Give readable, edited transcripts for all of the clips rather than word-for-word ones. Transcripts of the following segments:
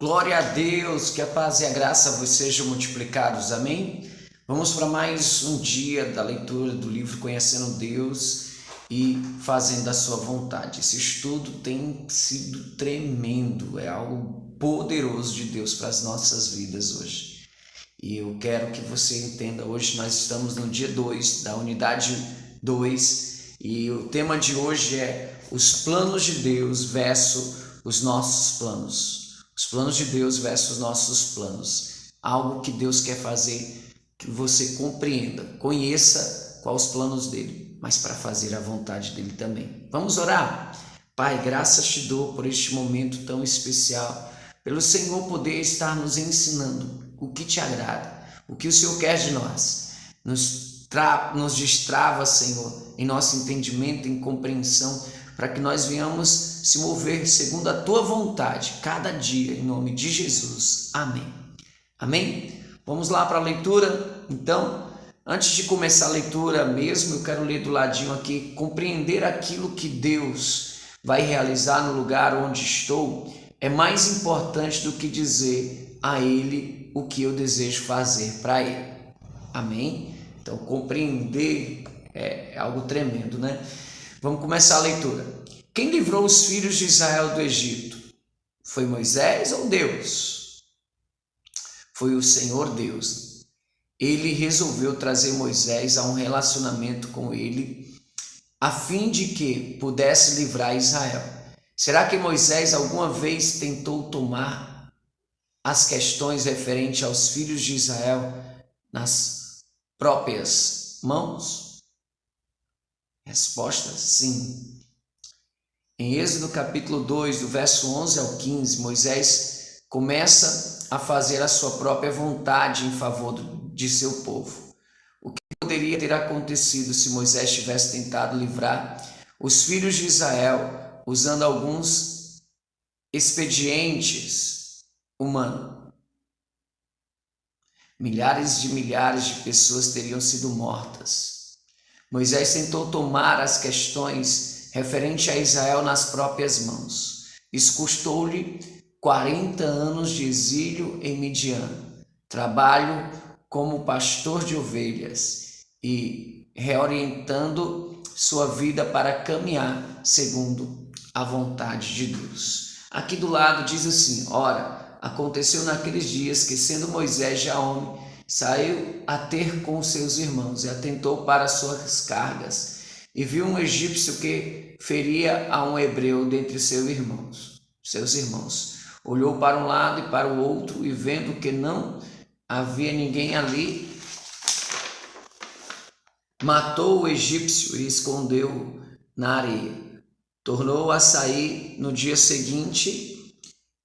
Glória a Deus, que a paz e a graça vos sejam multiplicados, amém? Vamos para mais um dia da leitura do livro Conhecendo Deus e Fazendo a Sua Vontade. Esse estudo tem sido tremendo, é algo poderoso de Deus para as nossas vidas hoje. E eu quero que você entenda, hoje nós estamos no dia 2 da unidade 2 e o tema de hoje é os planos de Deus versus os nossos planos. Os planos de Deus versus os nossos planos. Algo que Deus quer fazer que você compreenda, conheça quais os planos dele, mas para fazer a vontade dele também. Vamos orar? Pai, graças te dou por este momento tão especial, pelo Senhor poder estar nos ensinando o que te agrada, o que o Senhor quer de nós. Nos destrava, Senhor, em nosso entendimento, em compreensão, para que nós venhamos se mover segundo a tua vontade, cada dia, em nome de Jesus. Amém. Amém? Vamos lá para a leitura? Então, antes de começar a leitura mesmo, eu quero ler do ladinho aqui, compreender aquilo que Deus vai realizar no lugar onde estou é mais importante do que dizer a Ele o que eu desejo fazer para Ele. Amém? Então, compreender é algo tremendo, né? Vamos começar a leitura. Quem livrou os filhos de Israel do Egito? Foi Moisés ou Deus? Foi o Senhor Deus. Ele resolveu trazer Moisés a um relacionamento com ele, a fim de que pudesse livrar Israel. Será que Moisés alguma vez tentou tomar as questões referentes aos filhos de Israel nas próprias mãos? Resposta: sim. Em Êxodo capítulo 2, do verso 11 ao 15, Moisés começa a fazer a sua própria vontade em favor de seu povo. O que poderia ter acontecido se Moisés tivesse tentado livrar os filhos de Israel usando alguns expedientes humanos? Milhares de pessoas teriam sido mortas. Moisés tentou tomar as questões referentes a Israel nas próprias mãos. Isso custou-lhe 40 anos de exílio em Midian, trabalho como pastor de ovelhas e reorientando sua vida para caminhar segundo a vontade de Deus. Aqui do lado diz assim: ora, aconteceu naqueles dias que, sendo Moisés já homem, saiu a ter com seus irmãos e atentou para suas cargas, e viu um egípcio que feria a um hebreu dentre seus irmãos. Olhou para um lado e para o outro, e vendo que não havia ninguém ali, matou o egípcio e escondeu na areia. Tornou a sair no dia seguinte,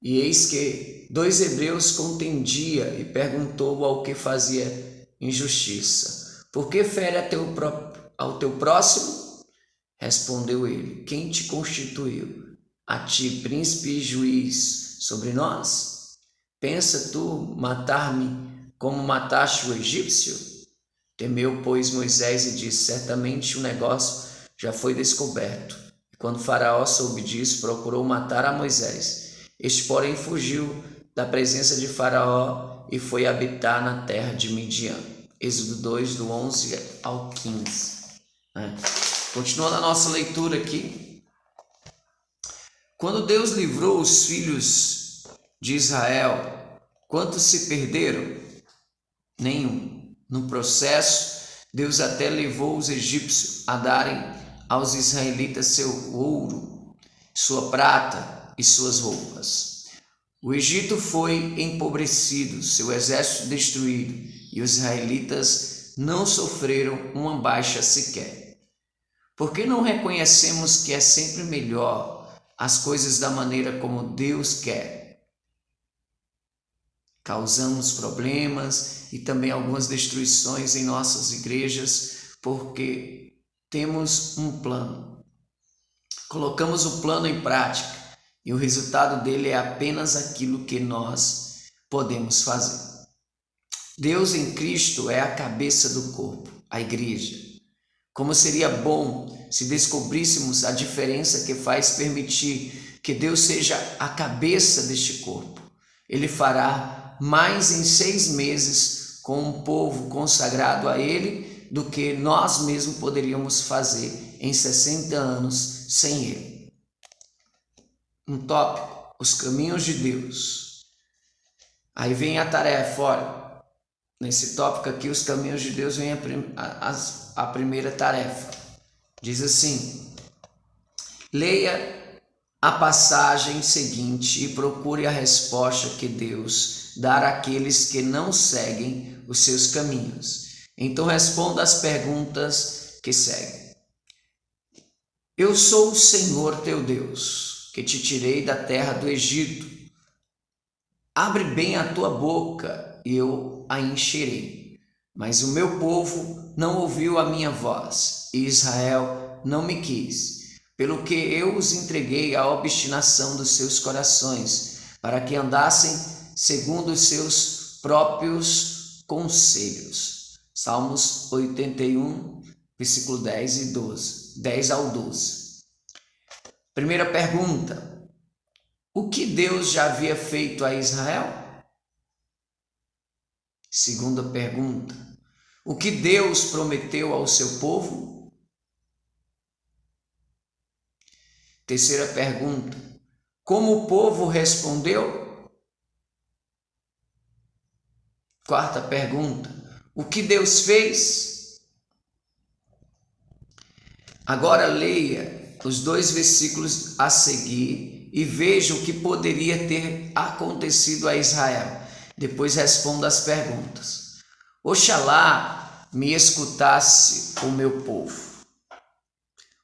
e eis que 2 hebreus contendia, e perguntou ao que fazia injustiça: por que fere ao teu próximo? Respondeu ele: quem te constituiu a ti príncipe e juiz sobre nós? Pensa tu matar-me como mataste o egípcio? Temeu, pois, Moisés e disse: certamente o negócio já foi descoberto. E quando Faraó soube disso, procurou matar a Moisés. Este, porém, fugiu da presença de Faraó e foi habitar na terra de Midian. Êxodo 2, do 11 ao 15. Continuando a nossa leitura aqui. Quando Deus livrou os filhos de Israel, quantos se perderam? Nenhum. No processo, Deus até levou os egípcios a darem aos israelitas seu ouro, sua prata e suas roupas. O Egito foi empobrecido, seu exército destruído, e os israelitas não sofreram uma baixa sequer. Por que não reconhecemos que é sempre melhor as coisas da maneira como Deus quer? Causamos problemas e também algumas destruições em nossas igrejas porque temos um plano. Colocamos o plano em prática e o resultado dele é apenas aquilo que nós podemos fazer. Deus em Cristo é a cabeça do corpo, a igreja. Como seria bom se descobríssemos a diferença que faz permitir que Deus seja a cabeça deste corpo. Ele fará mais em 6 meses com um povo consagrado a Ele do que nós mesmos poderíamos fazer em 60 anos sem Ele. Um tópico, os caminhos de Deus. Aí vem a tarefa, olha, nesse tópico aqui, os caminhos de Deus, vem a primeira tarefa. Diz assim: leia a passagem seguinte e procure a resposta que Deus dá àqueles que não seguem os seus caminhos. Então responda as perguntas que seguem. Eu sou o Senhor teu Deus, que te tirei da terra do Egito. Abre bem a tua boca e eu a encherei. Mas o meu povo não ouviu a minha voz, e Israel não me quis, pelo que eu os entreguei à obstinação dos seus corações, para que andassem segundo os seus próprios conselhos. Salmos 81, versículo 10 e 12, 10 ao 12. Primeira pergunta: o que Deus já havia feito a Israel? Segunda pergunta: o que Deus prometeu ao seu povo? Terceira pergunta: como o povo respondeu? Quarta pergunta: o que Deus fez? Agora leia os 2 versículos a seguir e veja o que poderia ter acontecido a Israel. Depois responda as perguntas. Oxalá me escutasse o meu povo.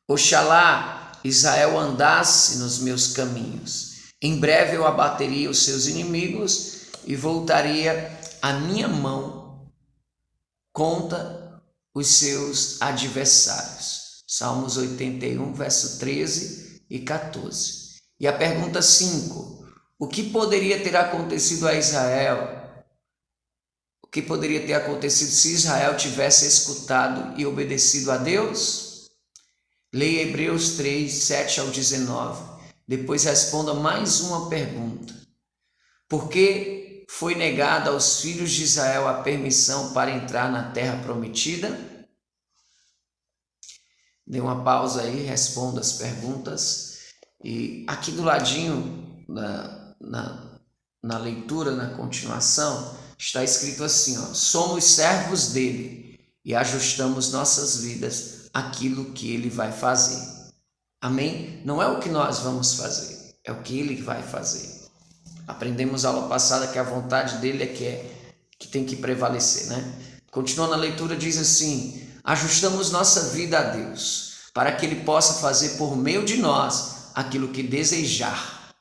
Oxalá Israel andasse nos meus caminhos. Em breve eu abateria os seus inimigos e voltaria a minha mão contra os seus adversários. Salmos 81, verso 13 e 14. E a pergunta 5. O que poderia ter acontecido a Israel? O que poderia ter acontecido se Israel tivesse escutado e obedecido a Deus? Leia Hebreus 3, 7 ao 19. Depois responda mais uma pergunta. Por que foi negada aos filhos de Israel a permissão para entrar na terra prometida? Dê uma pausa aí, responda as perguntas. E aqui do ladinho, na leitura, na continuação, está escrito assim, ó: somos servos dele e ajustamos nossas vidas àquilo que ele vai fazer. Amém? Não é o que nós vamos fazer, é o que ele vai fazer. Aprendemos aula passada que a vontade dele que tem que prevalecer, né? Continuando a leitura, diz assim: ajustamos nossa vida a Deus, para que ele possa fazer por meio de nós aquilo que desejar.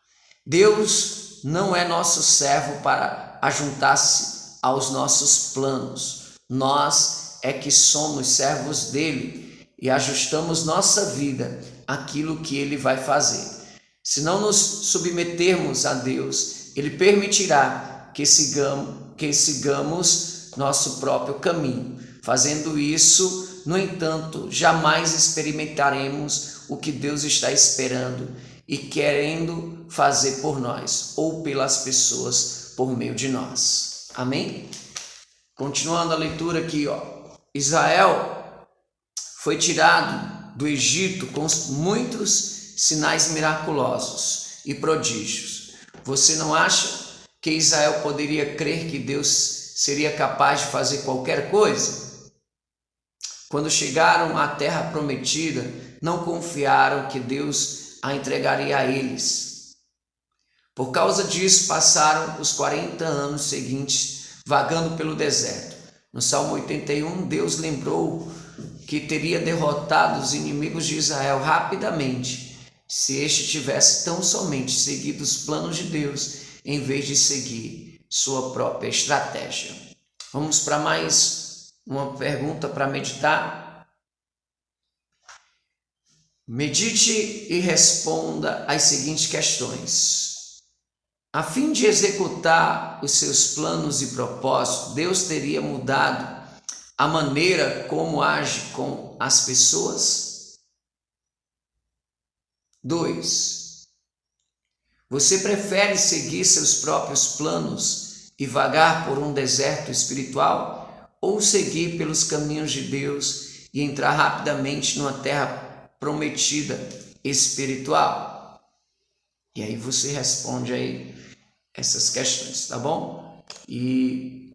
Deus não é nosso servo para ajuntar-se aos nossos planos. Nós é que somos servos dele e ajustamos nossa vida àquilo que ele vai fazer. Se não nos submetermos a Deus, ele permitirá que sigamos nosso próprio caminho. Fazendo isso, no entanto, jamais experimentaremos o que Deus está esperando e querendo fazer por nós ou pelas pessoas por meio de nós. Amém? Continuando a leitura aqui, ó. Israel foi tirado do Egito com muitos sinais miraculosos e prodígios. Você não acha que Israel poderia crer que Deus seria capaz de fazer qualquer coisa? Quando chegaram à terra prometida, não confiaram que Deus a entregaria a eles. Por causa disso, passaram os 40 anos seguintes vagando pelo deserto. No Salmo 81, Deus lembrou que teria derrotado os inimigos de Israel rapidamente, se este tivesse tão somente seguido os planos de Deus, em vez de seguir sua própria estratégia. Vamos para mais uma pergunta para meditar. Medite e responda as seguintes questões. A fim de executar os seus planos e propósitos, Deus teria mudado a maneira como age com as pessoas? 2. Você prefere seguir seus próprios planos e vagar por um deserto espiritual ou seguir pelos caminhos de Deus e entrar rapidamente numa terra prometida espiritual? E aí você responde aí essas questões, tá bom? E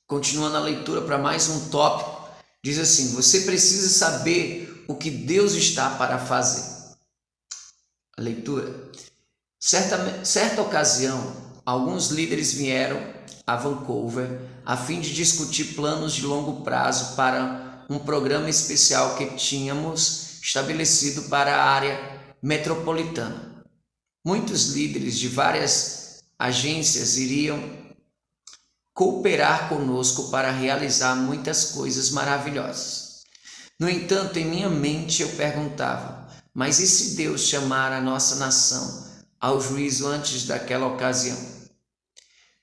continuando a leitura para mais um tópico, diz assim: você precisa saber o que Deus está para fazer. A leitura. Certa ocasião, alguns líderes vieram a Vancouver a fim de discutir planos de longo prazo para um programa especial que tínhamos estabelecido para a área metropolitana. Muitos líderes de várias agências iriam cooperar conosco para realizar muitas coisas maravilhosas. No entanto, em minha mente eu perguntava: mas e se Deus chamar a nossa nação ao juízo antes daquela ocasião?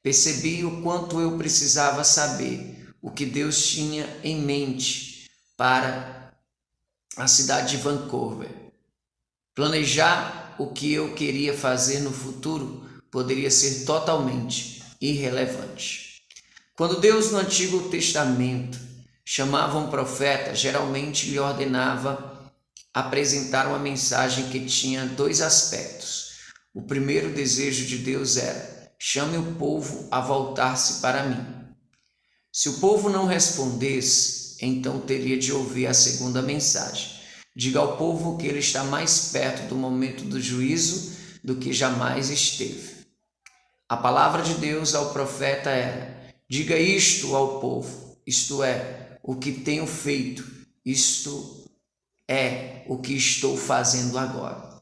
Percebi o quanto eu precisava saber o que Deus tinha em mente para a cidade de Vancouver. Planejar o que eu queria fazer no futuro poderia ser totalmente irrelevante. Quando Deus no Antigo Testamento chamava um profeta, geralmente lhe ordenava apresentar uma mensagem que tinha dois aspectos. O primeiro desejo de Deus era: chame o povo a voltar-se para mim. Se o povo não respondesse, então teria de ouvir a segunda mensagem: diga ao povo que ele está mais perto do momento do juízo do que jamais esteve. A palavra de Deus ao profeta era: diga isto ao povo, isto é, o que tenho feito, isto é, o que estou fazendo agora.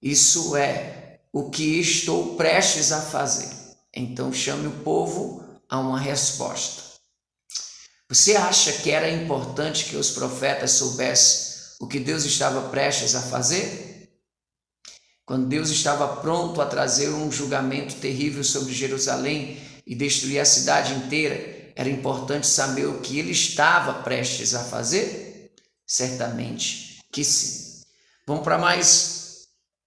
Isso é, o que estou prestes a fazer. Então chame o povo a uma resposta. Você acha que era importante que os profetas soubessem o que Deus estava prestes a fazer? Quando Deus estava pronto a trazer um julgamento terrível sobre Jerusalém e destruir a cidade inteira, era importante saber o que ele estava prestes a fazer? Certamente que sim. Vamos para mais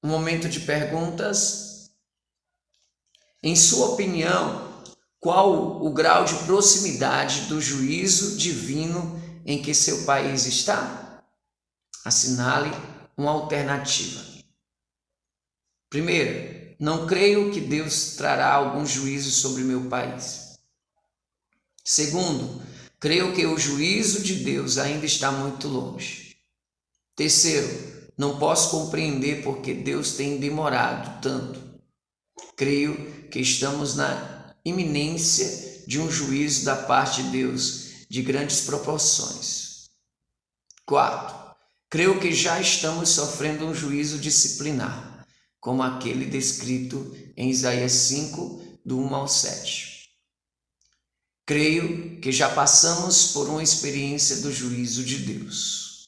um momento de perguntas. Em sua opinião, qual o grau de proximidade do juízo divino em que seu país está? Assinale uma alternativa. Primeiro, não creio que Deus trará algum juízo sobre meu país. Segundo, creio que o juízo de Deus ainda está muito longe. Terceiro, não posso compreender porque Deus tem demorado tanto. Creio que estamos na iminência de um juízo da parte de Deus de grandes proporções. Quarto, creio que já estamos sofrendo um juízo disciplinar, como aquele descrito em Isaías 5, do 1 ao 7. Creio que já passamos por uma experiência do juízo de Deus.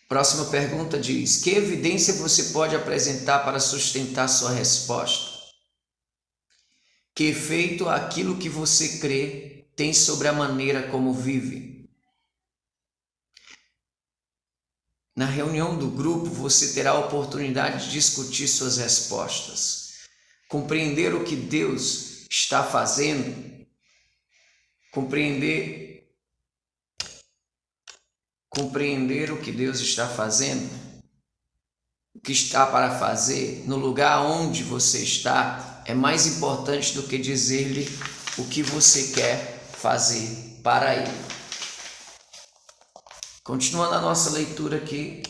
Próxima pergunta diz: que evidência você pode apresentar para sustentar sua resposta? Que efeito aquilo que você crê tem sobre a maneira como vive? Na reunião do grupo, você terá a oportunidade de discutir suas respostas. Compreender o que Deus está fazendo, compreender o que Deus está fazendo, o que está para fazer no lugar onde você está, é mais importante do que dizer-lhe o que você quer fazer para ele. Continuando a nossa leitura aqui.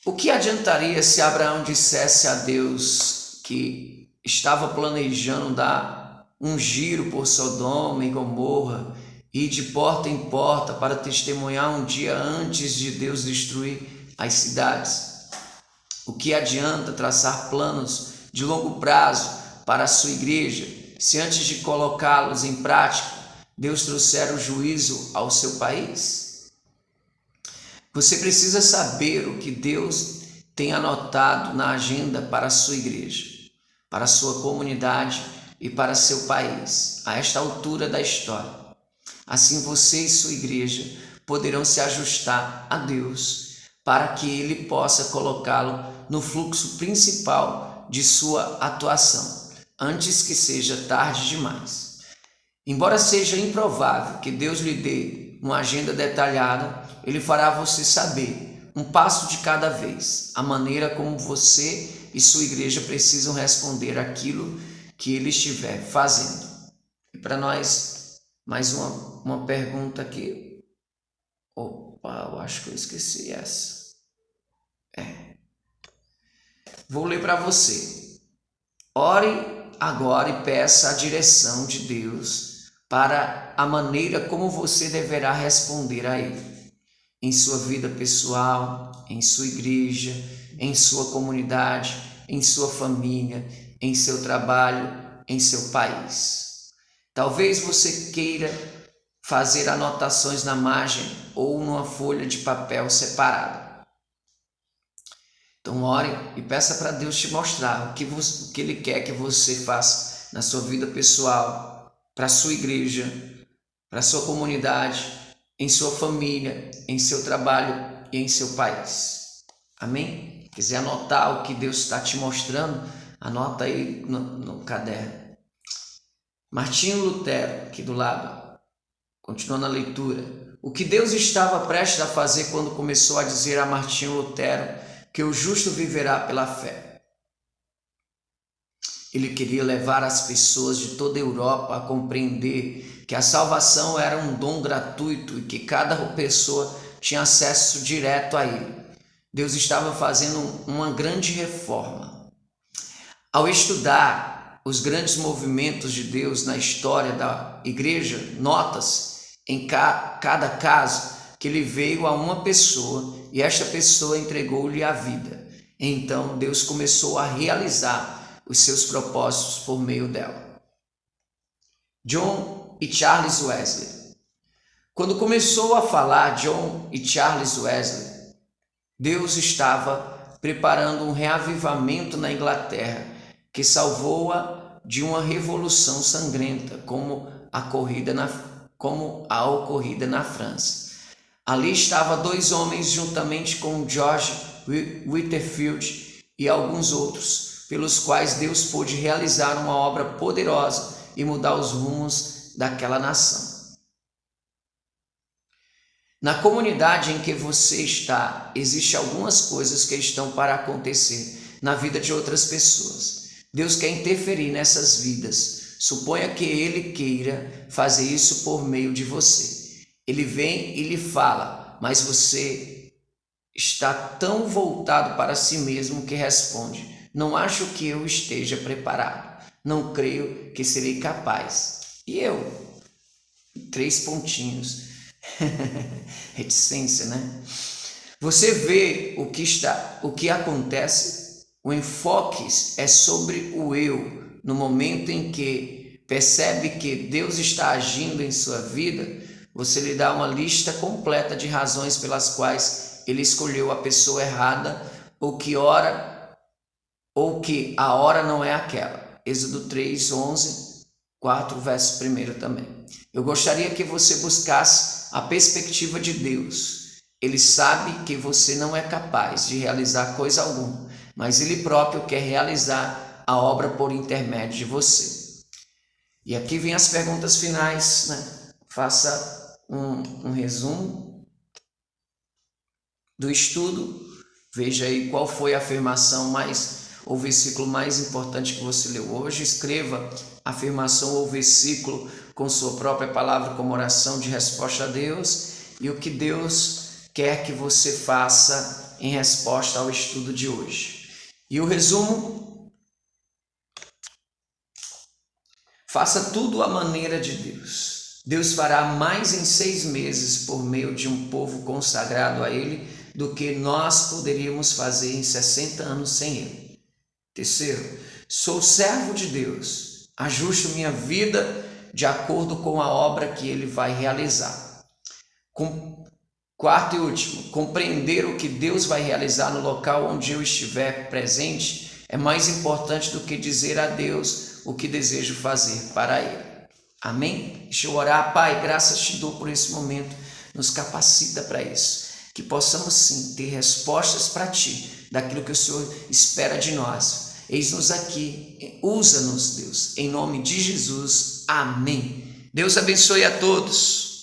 O que adiantaria se Abraão dissesse a Deus que estava planejando dar um giro por Sodoma e Gomorra e ir de porta em porta para testemunhar um dia antes de Deus destruir as cidades? O que adianta traçar planos de longo prazo para a sua igreja se antes de colocá-los em prática, Deus trouxer o juízo ao seu país? Você precisa saber o que Deus tem anotado na agenda para a sua igreja, para a sua comunidade e para seu país, a esta altura da história. Assim você e sua igreja poderão se ajustar a Deus para que Ele possa colocá-lo no fluxo principal de sua atuação, antes que seja tarde demais. Embora seja improvável que Deus lhe dê uma agenda detalhada, Ele fará você saber, um passo de cada vez, a maneira como você e sua igreja precisam responder àquilo que Ele estiver fazendo. E para nós, mais uma pergunta aqui. Opa, eu acho que eu esqueci essa. Vou ler para você. Ore agora e peça a direção de Deus para a maneira como você deverá responder a Ele. Em sua vida pessoal, em sua igreja, em sua comunidade, em sua família, em seu trabalho, em seu país. Talvez você queira fazer anotações na margem ou numa folha de papel separada. Então ore e peça para Deus te mostrar o que Ele quer que você faça na sua vida pessoal, para a sua igreja, para a sua comunidade, em sua família, em seu trabalho e em seu país. Amém? Quiser anotar o que Deus está te mostrando, anota aí no caderno. Martinho Lutero, aqui do lado, continuando a leitura. O que Deus estava prestes a fazer quando começou a dizer a Martinho Lutero que o justo viverá pela fé? Ele queria levar as pessoas de toda a Europa a compreender que a salvação era um dom gratuito e que cada pessoa tinha acesso direto a ele. Deus estava fazendo uma grande reforma. Ao estudar os grandes movimentos de Deus na história da igreja, nota-se em cada caso que ele veio a uma pessoa e esta pessoa entregou-lhe a vida. Então Deus começou a realizar os seus propósitos por meio dela. John e Charles Wesley. Quando começou a falar John e Charles Wesley, Deus estava preparando um reavivamento na Inglaterra que salvou-a de uma revolução sangrenta, como a ocorrida na França. Ali estavam dois homens juntamente com George Whitefield e alguns outros, pelos quais Deus pôde realizar uma obra poderosa e mudar os rumos daquela nação. Na comunidade em que você está, existem algumas coisas que estão para acontecer na vida de outras pessoas. Deus quer interferir nessas vidas. Suponha que Ele queira fazer isso por meio de você. Ele vem e lhe fala, mas você está tão voltado para si mesmo que responde: não acho que eu esteja preparado. Não creio que serei capaz. E eu? 3 pontinhos. Reticência, né? Você vê o que acontece? O enfoque é sobre o eu. No momento em que percebe que Deus está agindo em sua vida, você lhe dá uma lista completa de razões pelas quais ele escolheu a pessoa errada ou que a hora não é aquela. Êxodo 3, 11, 4, verso 1 também. Eu gostaria que você buscasse a perspectiva de Deus. Ele sabe que você não é capaz de realizar coisa alguma, mas Ele próprio quer realizar a obra por intermédio de você. E aqui vem as perguntas finais, né? Faça um resumo do estudo. Veja aí qual foi a afirmação ou versículo mais importante que você leu hoje. Escreva a afirmação ou versículo com sua própria palavra como oração de resposta a Deus e o que Deus quer que você faça em resposta ao estudo de hoje. E o resumo: faça tudo à maneira de Deus. Deus fará mais em 6 meses por meio de um povo consagrado a Ele do que nós poderíamos fazer em 60 anos sem Ele. Terceiro, sou servo de Deus. Ajusto minha vida de acordo com a obra que Ele vai realizar. Quarto e último, compreender o que Deus vai realizar no local onde eu estiver presente é mais importante do que dizer a Deus o que desejo fazer para Ele. Amém? Deixa eu orar. Pai, graças te dou por esse momento, nos capacita para isso, que possamos sim ter respostas para ti, daquilo que o Senhor espera de nós. Eis-nos aqui, usa-nos, Deus, em nome de Jesus, amém. Deus abençoe a todos.